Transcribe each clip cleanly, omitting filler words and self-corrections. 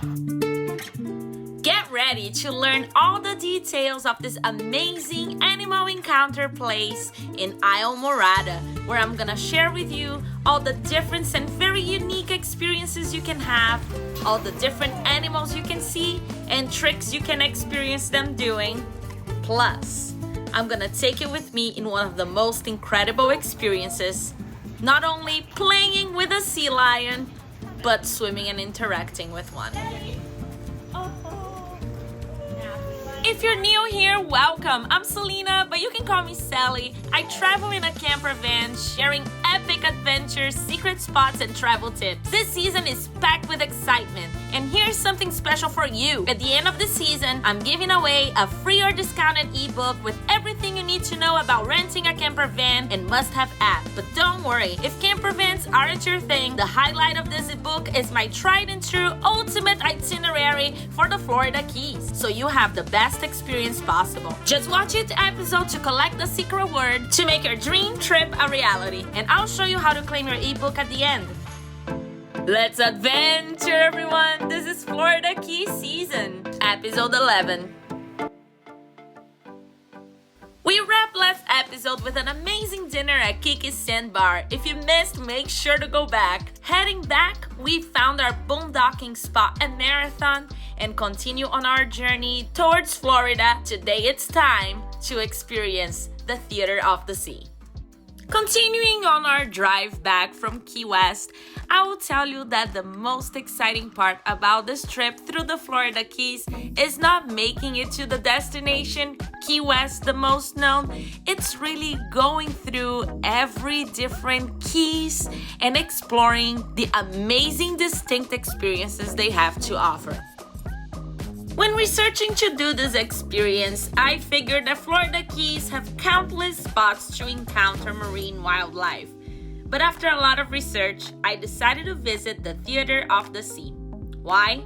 Get ready to learn all the details of this amazing animal encounter place in Islamorada, where I'm gonna share with you all the different and very unique experiences you can have, all the different animals you can see, and tricks you can experience them doing. Plus, I'm gonna take you with me in one of the most incredible experiences, not only playing with a sea lion, but swimming and interacting with one. If you're new here, welcome. I'm Selena, but you can call me Sally. I travel in a camper van, sharing epic adventures, secret spots, and travel tips. This season is packed with excitement, and here's something special for you. At the end of the season, I'm giving away a free or discounted ebook with everything you need to know about renting a camper van and must-have app. But don't worry, if camper vans aren't your thing, the highlight of this ebook is my tried and true ultimate itinerary for the Florida Keys, so you have the best experience possible. Just watch each episode to collect the secret word to make your dream trip a reality, and I'll show you how to claim your ebook at the end. Let's adventure, everyone! This is Florida Key Season, Episode 11. We wrapped last episode with an amazing dinner at Kiki's Sandbar. If you missed, make sure to go back. Heading back, we found our boondocking spot at Marathon and continue on our journey towards Florida. Today it's time to experience the Theater of the Sea. Continuing on our drive back from Key West, I will tell you that the most exciting part about this trip through the Florida Keys is not making it to the destination, Key West, the most known. It's really going through every different keys and exploring the amazing distinct experiences they have to offer. When researching to do this experience, I figured that Florida Keys have countless spots to encounter marine wildlife. But after a lot of research, I decided to visit the Theater of the Sea. Why?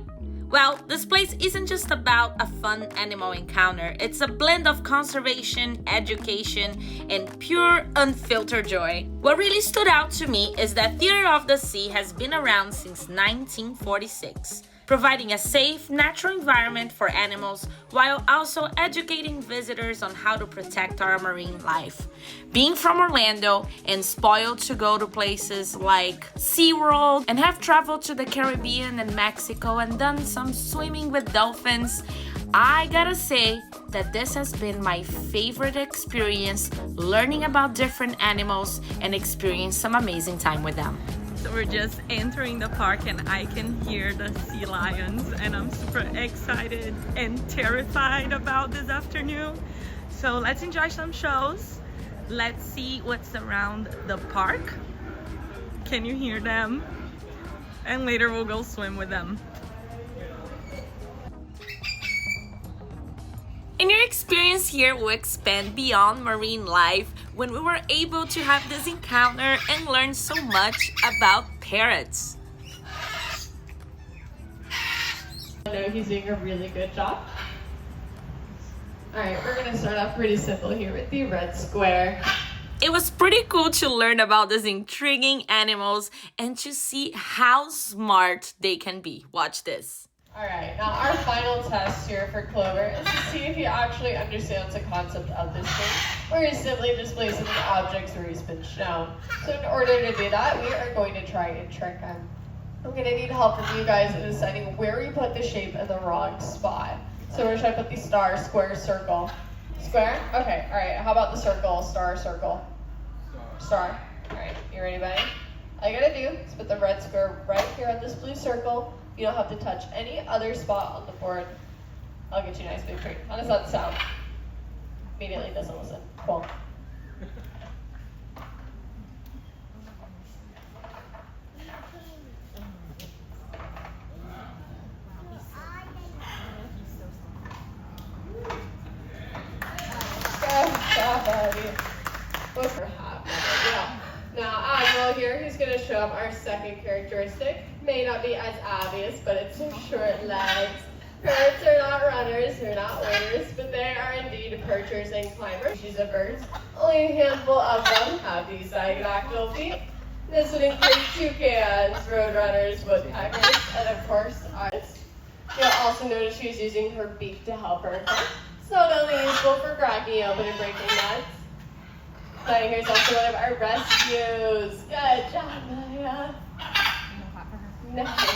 Well, this place isn't just about a fun animal encounter. It's a blend of conservation, education, and pure, unfiltered joy. What really stood out to me is that Theater of the Sea has been around since 1946. Providing a safe, natural environment for animals while also educating visitors on how to protect our marine life. Being from Orlando and spoiled to go to places like SeaWorld and have traveled to the Caribbean and Mexico and done some swimming with dolphins, I gotta say that this has been my favorite experience, learning about different animals and experiencing some amazing time with them. So we're just entering the park and I can hear the sea lions, and I'm super excited and terrified about this afternoon. So let's enjoy some shows. Let's see what's around the park. Can you hear them? And later we'll go swim with them. And your experience here will expand beyond marine life when we were able to have this encounter and learn so much about parrots. I know he's doing a really good job. Alright, we're gonna start off pretty simple here with the red square. It was pretty cool to learn about these intriguing animals and to see how smart they can be. Watch this. Alright, now our final test here for Clover is to see if he actually understands the concept of this game, or he's simply displacing the objects where he's been shown. So in order to do that, we are going to try and trick him. I'm going to need help from you guys in deciding where we put the shape in the wrong spot. So where should I put the star, square, circle? Square? Okay, alright, how about the circle, star, circle? Star. Alright, you ready, buddy? All you gotta do is put the red square right here on this blue circle. You don't have to touch any other spot on the board. I'll get you a nice big treat. How does that sound? Immediately doesn't listen. Cool. What's for half? Yeah. Now, Admiral here, who's going to show up our second characteristic. May not be as obvious, but it's short legs. Parrots are not runners, they're not waders, but they are indeed perchers and climbers. Species of birds. Only a handful of them have these dactyl feet. This would include toucans, roadrunners, woodpeckers, and of course ours. You'll also notice she's using her beak to help her. It's not only useful for cracking open and breaking nuts. But here's also one of our rescues. Good job, Maya. Nice.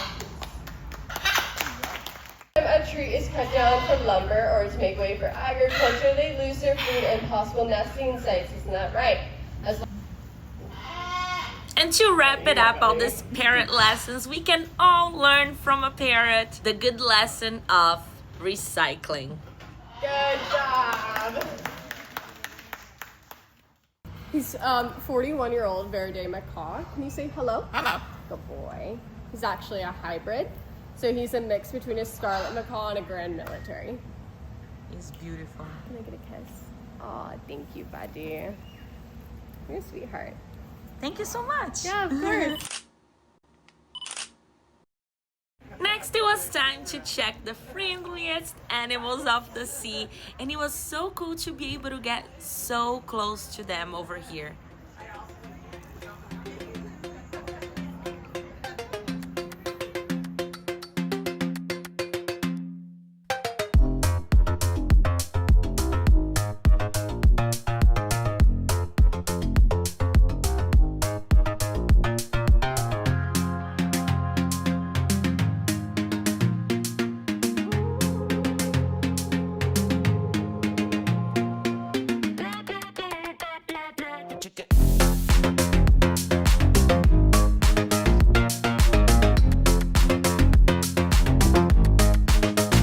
If a tree is cut down for lumber or to make way for agriculture, they lose their food and possible nesting sites. Isn't that right? And to wrap it up, all these parrot lessons, we can all learn from a parrot the good lesson of recycling. Good job. He's 41-year-old Verde macaw. Can you say hello? Hello. Good boy. He's actually a hybrid. So he's a mix between a scarlet macaw and a grand military. He's beautiful. Can I get a kiss? Aw, thank you, buddy. You're a sweetheart. Thank you so much. Yeah, of course. Next, it was time to check the friendliest animals of the sea, and it was so cool to be able to get so close to them over here.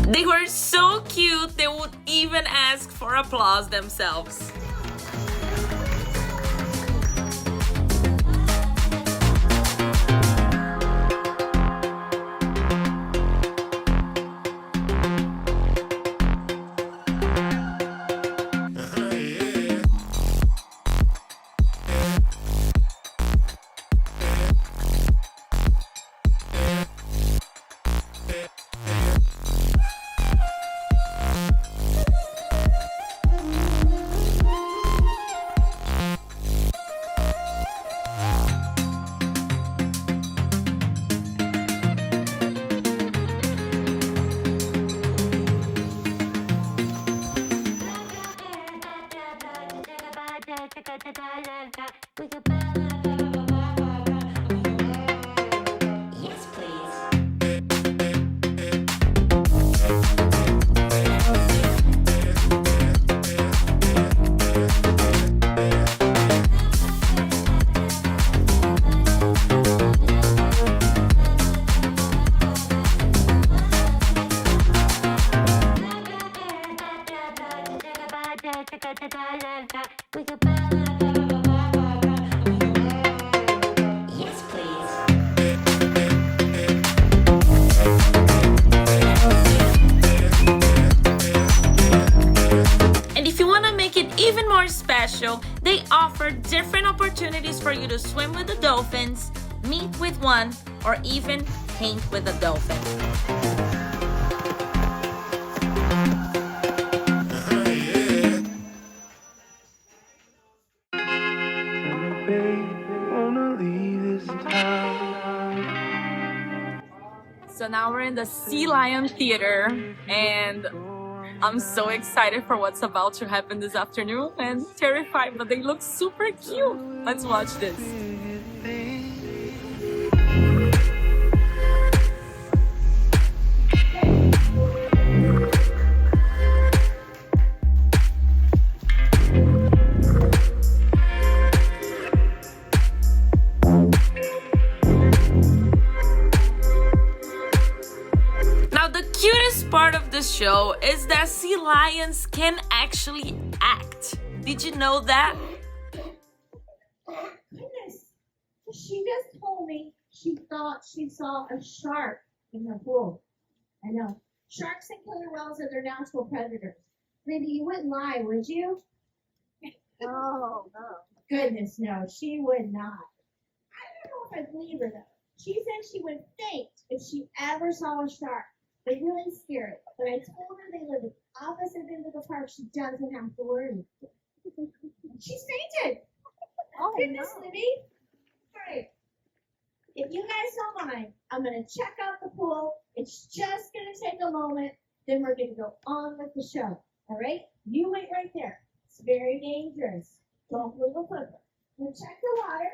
They were so cute, they would even ask for applause themselves. Yes, please. Yes, please. And if you want to make it even more special, they offer different opportunities for you to swim with the dolphins, meet with one, or even paint with a dolphin. So now we're in the Sea Lion Theater, and I'm so excited for what's about to happen this afternoon and terrified, but they look super cute. Let's watch this. Now, the cutest part of the show is that sea lions can actually act. Did you know that? Goodness, she just told me she thought she saw a shark in her pool. I know. Sharks and killer whales are their natural predators. Lindy, you wouldn't lie, would you? Oh, no. Goodness, no, she would not. I don't know if I believe her, though. She said she would faint if she ever saw a shark. They really scare it. But I told her they live at the opposite end of the park. She doesn't have to worry. She's fainted. Oh, goodness, no. Libby. All right. If you guys don't mind, I'm going to check out the pool. It's just going to take a moment, then we're going to go on with the show. All right? You wait right there. It's very dangerous. Don't move a flipper. Now check the water.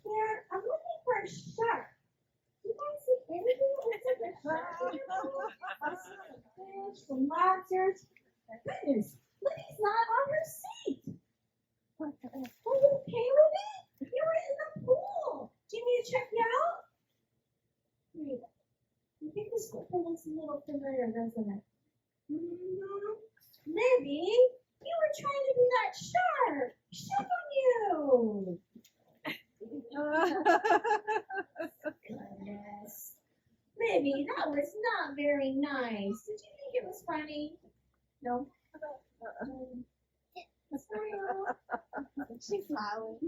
Here, I'm looking for a shark. Do you guys see anything that looks like a shark? I see some fish, some lobsters. My goodness, Libby's not on her seat. Are you okay, Libby? You were in the pool. Do you need to check you out? Here you go. I think this flipper looks a little familiar, doesn't it? Mm-hmm. Libby, you were trying to be that shark. Shame on you. Goodness. Libby, that was not very nice. Did you think it was funny? No. She's smiling.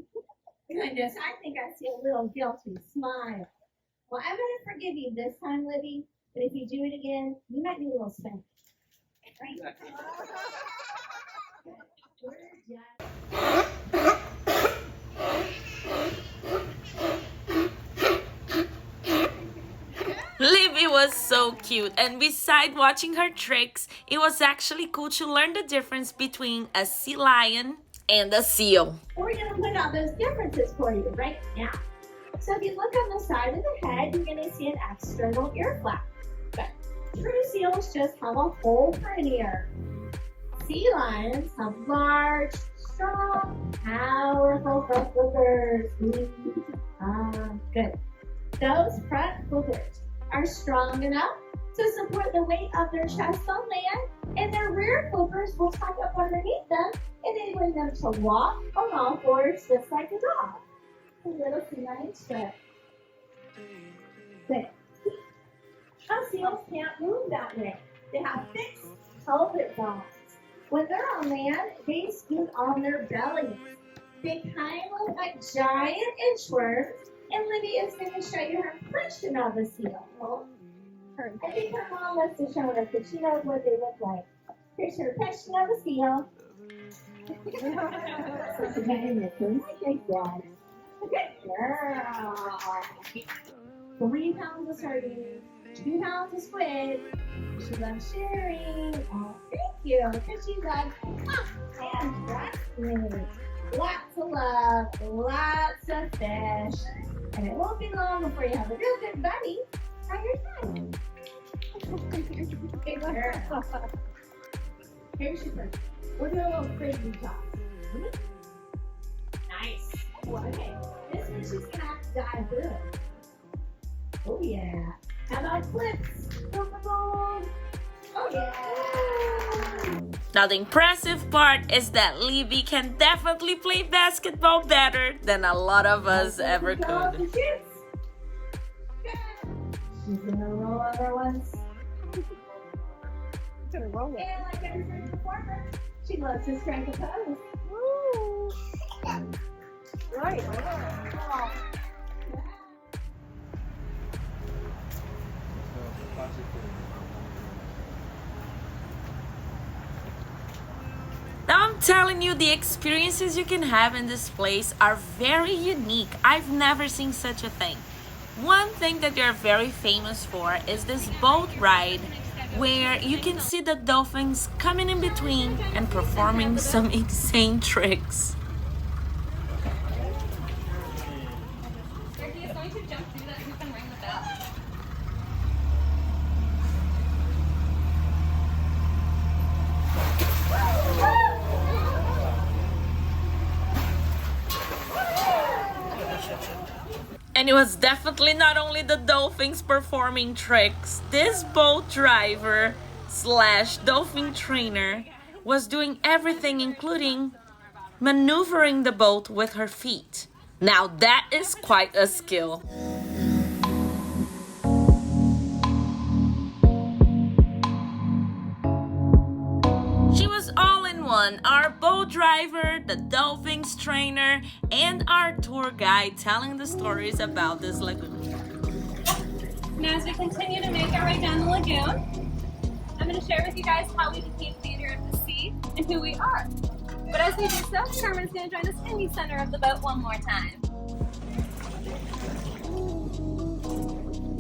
Goodness, I think I see a little guilty smile. Well, I'm going to forgive you this time, Libby, but if you do it again, you might need a little spank. Right? Libby was so cute, and beside watching her tricks, it was actually cool to learn the difference between a sea lion and a seal. We're going to point out those differences for you right now. So if you look on the side of the head, you're going to see an external ear flap. But true seals just have a hole for an ear. Sea lions have large, strong, powerful front flippers. Good. Those front flippers are strong enough to support the weight of their chest on land, and their rear flippers will tuck up underneath them, enabling them to walk on all fours just like a dog. A little sea lion strip. Good. Now seals can't move that way. They have fixed pelvic bones. When they're on land, they scoot on their bellies. They kind of look like giant inchworms, and Libby is going to show you her impression of a seal. I think her mom must have shown her because she knows what they look like. Here's her impression of a seal. Such a magnificent. Good girl. Good girl. 3 pounds of sardines, 2 pounds of squid. She loves sharing. Oh, thank you. Because she loves and wrestling. Lots of love, lots of fish. And it won't be long before you have a real good buddy on your side. Good girl. Here's your first. We'll do a little crazy toss. Nice. Well, okay. This one she's going to have to dive through. Oh, yeah. How about flips? Oh, yeah. Now the impressive part is that Libby can definitely play basketball better than a lot of us ever could. She's gonna roll over once. She's gonna roll it. And like every first performer, she loves to strike a pose. Woo! Right. Oh. Now I'm telling you, the experiences you can have in this place are very unique. I've never seen such a thing. One thing that they're very famous for is this boat ride where you can see the dolphins coming in between and performing some insane tricks. Turkey is going to jump through that hoop and ring the bell. And it was definitely not only the dolphins performing tricks. This boat driver / dolphin trainer was doing everything, including maneuvering the boat with her feet. Now that is quite a skill. She was all in one, our boat driver, the dolphins trainer, and our tour guide telling the stories about this lagoon. Now as we continue to make our way down the lagoon, I'm going to share with you guys how we became theater of the sea and who we are. But as we do so, Carmen's going to join us in the center of the boat one more time.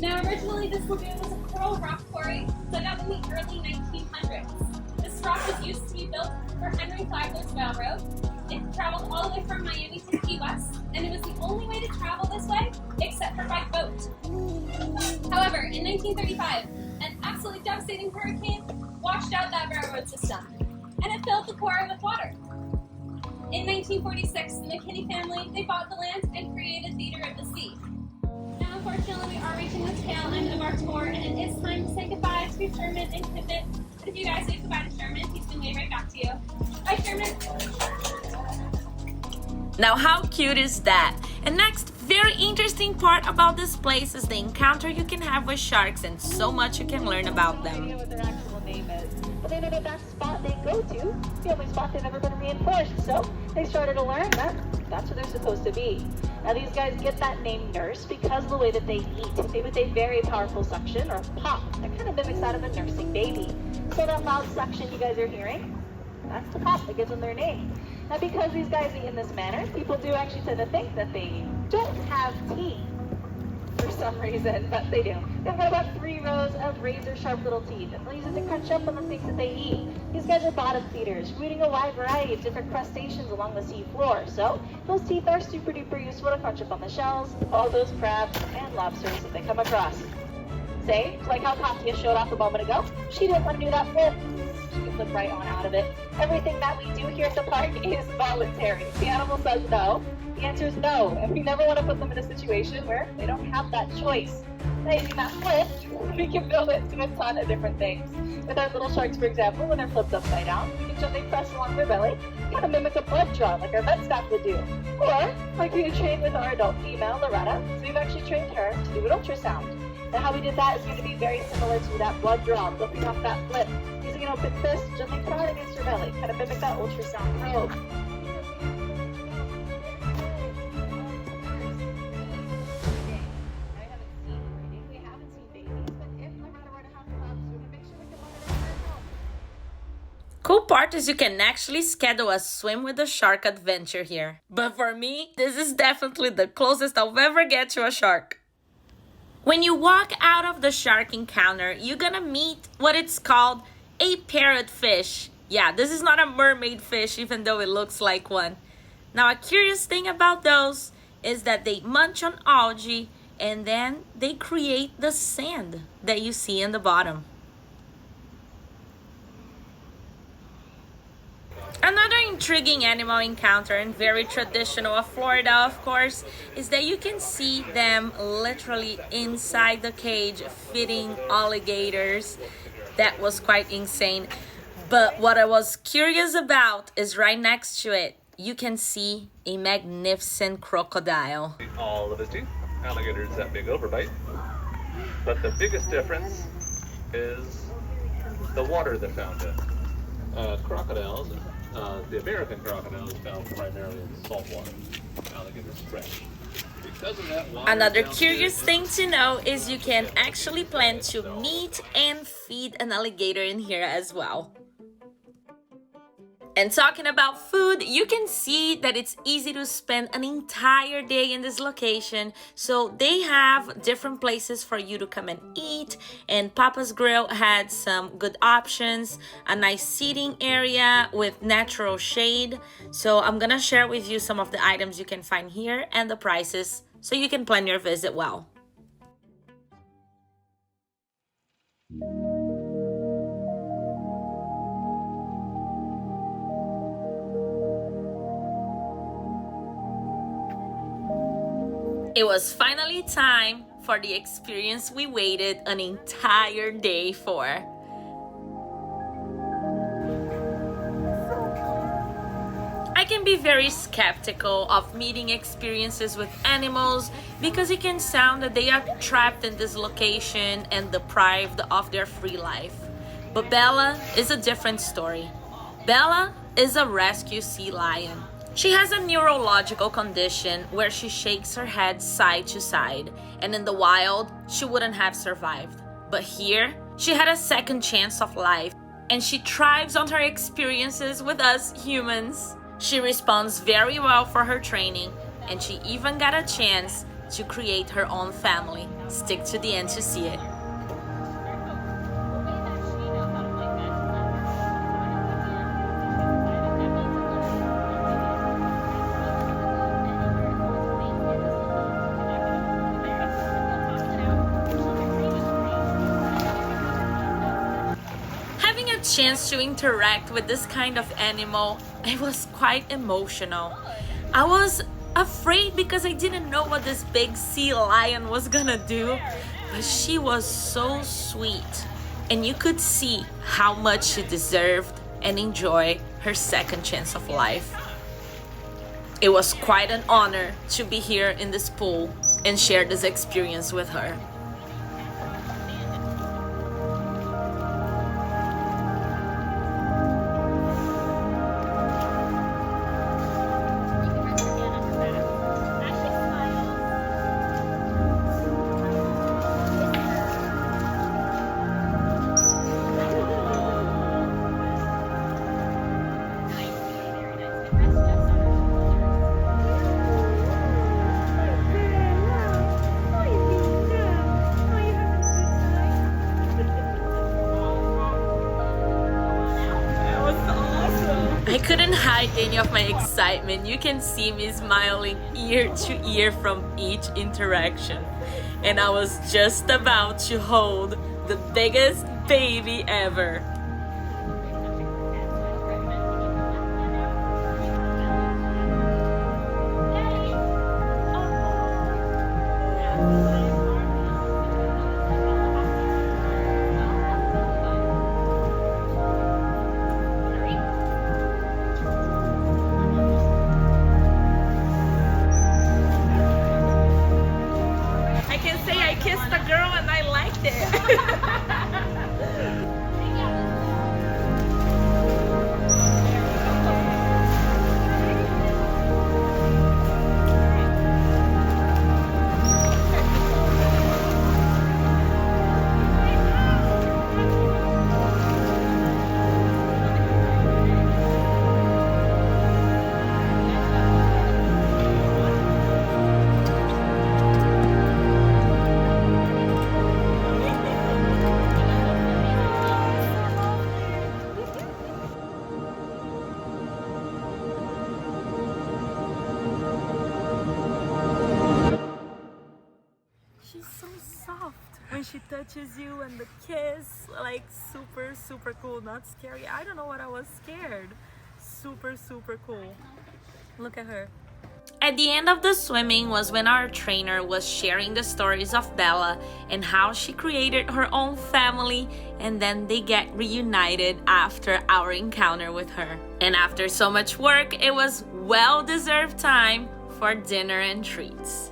Now originally this lagoon was a Pearl Rock Quarry dug up in the early 1900s. This rock was used to be built for Henry Flagler's railroad. It traveled all the way from Miami to Key West, and it was the only way to travel this way except for by boat. However, in 1935, an absolutely devastating hurricane washed out that railroad system, and it filled the quarry with water. In 1946, the McKinney family, they bought the land and created Theater of the Sea. Now, unfortunately, we are reaching the tail end of our tour, and it is time to say goodbye to Sherman and Pivot. But if you guys say goodbye to Sherman, he's going to wave right back to you. Bye, Sherman. Now, how cute is that? And next, very interesting part about this place is the encounter you can have with sharks and so much you can learn about No idea them. what their actual name is, but they know that that spot they go to, the only spot they've ever been reinforced. So they started to learn that that's what they're supposed to be. Now these guys get that name nurse because of the way that they eat. They with a very powerful suction or pop that kind of mimics that of a nursing baby. So that loud suction you guys are hearing, that's the pop that gives them their name. Now because these guys eat in this manner, people do actually tend to think that they don't have teeth for some reason, but they do. They've got about 3 rows of razor sharp little teeth, and they'll use it to crunch up on the things that they eat. These guys are bottom feeders, rooting a wide variety of different crustaceans along the sea floor. So those teeth are super duper useful to crunch up on the shells, all those crabs and lobsters that they come across. Say, like how Katya showed off a moment ago, she didn't want to do that flip. She can flip right on out of it. Everything that we do here at the park is voluntary. If the animal says no, the answer is no, and we never want to put them in a situation where they don't have that choice. Now using that flip, we can build it to a ton of different things. With our little sharks, for example, when they're flipped upside down, we can gently press along their belly, kind of mimic a blood draw like our vet staff would do. Or, like we would train with our adult female, Loretta, so we've actually trained her to do an ultrasound. Now how we did that is going to be very similar to that blood draw, flipping off that flip. Using an open fist, gently prod against your belly, kind of mimic that ultrasound probe. Cool part is you can actually schedule a swim with a shark adventure here. But for me, this is definitely the closest I'll ever get to a shark. When you walk out of the shark encounter, you're gonna meet what it's called a parrotfish. Yeah, this is not a mermaid fish, even though it looks like one. Now, a curious thing about those is that they munch on algae and then they create the sand that you see in the bottom. Another intriguing animal encounter and very traditional of Florida, of course, is that you can see them literally inside the cage feeding alligators. That was quite insane. But what I was curious about is right next to it, you can see a magnificent crocodile. All of his teeth. Alligators that big overbite. But the biggest difference is the water that found it. Crocodiles, the American crocodile is found primarily in salt water. Alligators fresh. Because of that, water Another down curious here- thing to know is you can actually plan to meet and feed an alligator in here as well. And talking about food, you can see that it's easy to spend an entire day in this location. So they have different places for you to come and eat. And Papa's Grill had some good options, a nice seating area with natural shade. So I'm gonna share with you some of the items you can find here and the prices so you can plan your visit well. It was finally time for the experience we waited an entire day for. I can be very skeptical of meeting experiences with animals because it can sound that they are trapped in this location and deprived of their free life. But Bella is a different story. Bella is a rescue sea lion. She has a neurological condition where she shakes her head side to side, and in the wild, she wouldn't have survived. But here, she had a second chance of life, and she thrives on her experiences with us humans. She responds very well for her training, and she even got a chance to create her own family. Stick to the end to see it. chance to interact with this kind of animal, it was quite emotional. I was afraid because I didn't know what this big sea lion was gonna do, but she was so sweet, and you could see how much she deserved and enjoy her second chance of life. It was quite an honor to be here in this pool and share this experience with her. I couldn't hide any of my excitement. You can see me smiling ear to ear from each interaction. And I was just about to hold the biggest baby ever. She's so soft when she touches you, and the kiss, like super cool, not scary. I don't know what I was scared. Super cool. Look at her. At the end of the swimming was when our trainer was sharing the stories of Bella and how she created her own family, and then they get reunited after our encounter with her. And after so much work, it was well-deserved time for dinner and treats.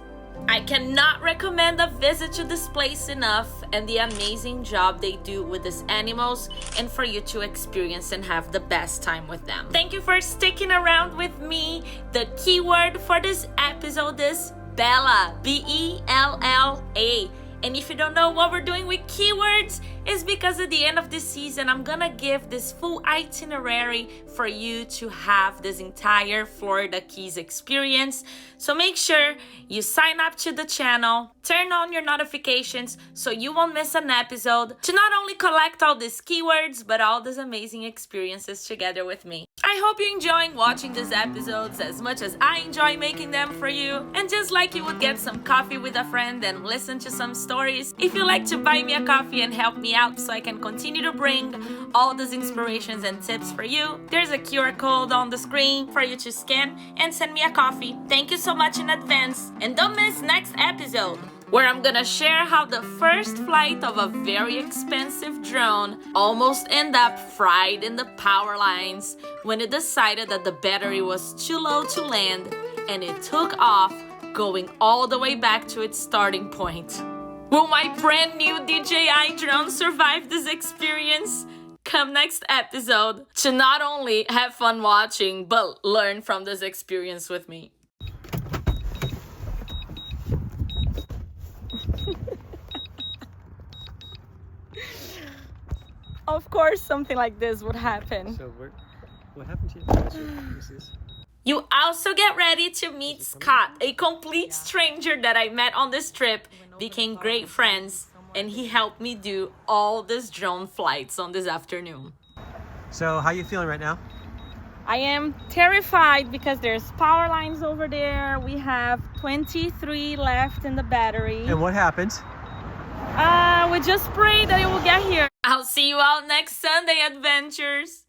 I cannot recommend a visit to this place enough, and the amazing job they do with these animals, and for you to experience and have the best time with them. Thank you for sticking around with me. The keyword for this episode is Bella, B-E-L-L-A. And if you don't know what we're doing with keywords, it's because at the end of this season, I'm gonna give this full itinerary for you to have this entire Florida Keys experience. So make sure you sign up to the channel, turn on your notifications so you won't miss an episode, to not only collect all these keywords, but all these amazing experiences together with me. I hope you're enjoying watching these episodes as much as I enjoy making them for you. And just like you would get some coffee with a friend and listen to some stories, if you'd like to buy me a coffee and help me out so I can continue to bring all these inspirations and tips for you, there's a QR code on the screen for you to scan and send me a coffee. Thank you so much in advance, and don't miss next episode, where I'm gonna share how the first flight of a very expensive drone almost ended up fried in the power lines when it decided that the battery was too low to land, and it took off, going all the way back to its starting point. Will my brand new DJI drone survive this experience? Come next episode to not only have fun watching, but learn from this experience with me. Of course something like this would happen. So what happened to you? You also get ready to meet Scott, a complete stranger that I met on this trip, became great friends, and he helped me do all these drone flights on this afternoon. So how you feeling right now? I am terrified because there's power lines over there. We have 23 left in the battery. And what happened? We just pray that it will get here. I'll see you all next Sunday, adventures!